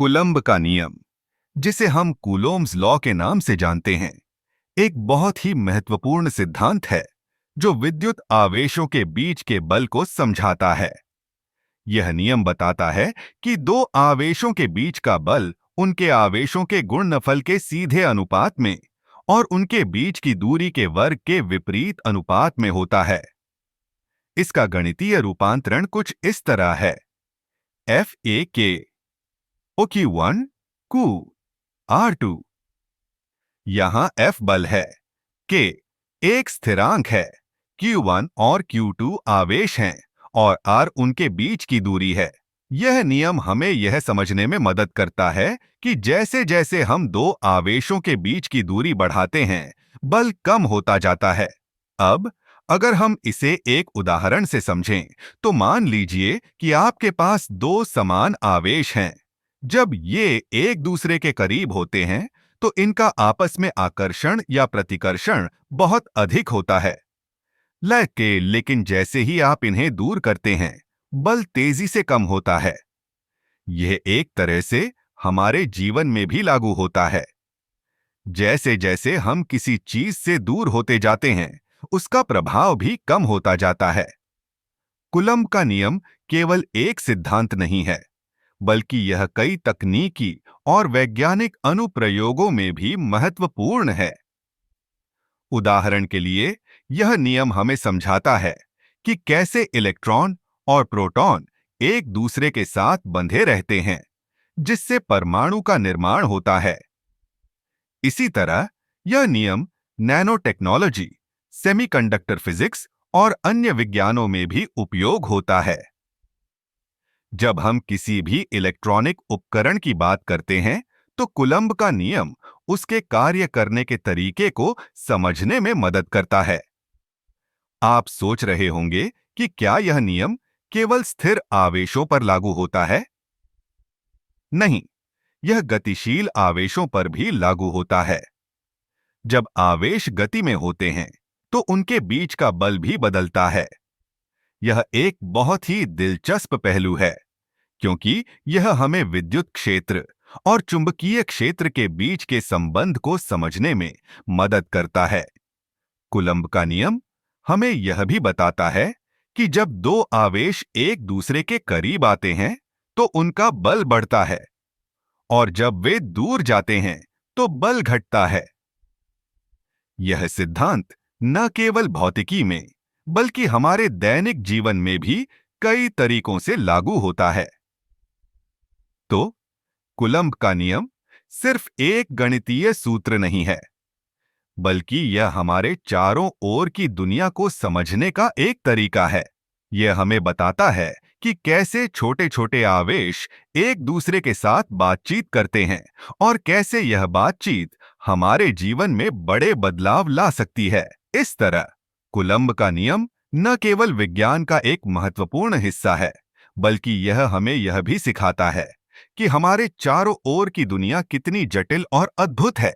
कुलंब का नियम, जिसे हम कूलोम्स लॉ के नाम से जानते हैं, एक बहुत ही महत्वपूर्ण सिद्धांत है जो विद्युत आवेशों के बीच के बल को समझाता है। यह नियम बताता है कि दो आवेशों के बीच का बल उनके आवेशों के गुणनफल के सीधे अनुपात में और उनके बीच की दूरी के वर्ग के विपरीत अनुपात में होता है। इसका गणितीय रूपांतरण कुछ इस तरह है: F A K OQ1 Q R2। यहां F बल है, K एक स्थिरांक है, Q1 और Q2 आवेश हैं और R उनके बीच की दूरी है। यह नियम हमें यह समझने में मदद करता है कि जैसे जैसे हम दो आवेशों के बीच की दूरी बढ़ाते हैं, बल कम होता जाता है। अब अगर हम इसे एक उदाहरण से समझें, तो मान लीजिए कि आपके पास दो समान आवेश हैं। जब ये एक दूसरे के करीब होते हैं, तो इनका आपस में आकर्षण या प्रतिकर्षण बहुत अधिक होता है। लेकिन जैसे ही आप इन्हें दूर करते हैं, बल तेजी से कम होता है। यह एक तरह से हमारे जीवन में भी लागू होता है। जैसे जैसे हम किसी चीज से दूर होते जाते हैं, उसका प्रभाव भी कम होता जाता है। कुलंब का नियम केवल एक सिद्धांत नहीं है, बल्कि यह कई तकनीकी और वैज्ञानिक अनुप्रयोगों में भी महत्वपूर्ण है। उदाहरण के लिए, यह नियम हमें समझाता है कि कैसे इलेक्ट्रॉन और प्रोटॉन एक दूसरे के साथ बंधे रहते हैं, जिससे परमाणु का निर्माण होता है। इसी तरह यह नियम नैनो टेक्नोलॉजी, सेमीकंडक्टर फिजिक्स और अन्य विज्ञानों में भी उपयोग होता है। जब हम किसी भी इलेक्ट्रॉनिक उपकरण की बात करते हैं, तो कुलंब का नियम उसके कार्य करने के तरीके को समझने में मदद करता है। आप सोच रहे होंगे कि क्या यह नियम केवल स्थिर आवेशों पर लागू होता है? नहीं, यह गतिशील आवेशों पर भी लागू होता है। जब आवेश गति में होते हैं, तो उनके बीच का बल भी बदलता है। यह एक बहुत ही दिलचस्प पहलू है, क्योंकि यह हमें विद्युत क्षेत्र और चुंबकीय क्षेत्र के बीच के संबंध को समझने में मदद करता है। कुलंब का नियम हमें यह भी बताता है कि जब दो आवेश एक दूसरे के करीब आते हैं, तो उनका बल बढ़ता है, और जब वे दूर जाते हैं, तो बल घटता है। यह सिद्धांत न केवल भौतिकी में, बल्कि हमारे दैनिक जीवन में भी कई तरीकों से लागू होता है। तो कुलंब का नियम सिर्फ एक गणितीय सूत्र नहीं है, बल्कि यह हमारे चारों ओर की दुनिया को समझने का एक तरीका है। यह हमें बताता है कि कैसे छोटे छोटे आवेश एक दूसरे के साथ बातचीत करते हैं और कैसे यह बातचीत हमारे जीवन में बड़े बदलाव ला सकती है। इस तरह कुलंब का नियम न केवल विज्ञान का एक महत्वपूर्ण हिस्सा है, बल्कि यह हमें यह भी सिखाता है कि हमारे चारों ओर की दुनिया कितनी जटिल और अद्भुत है।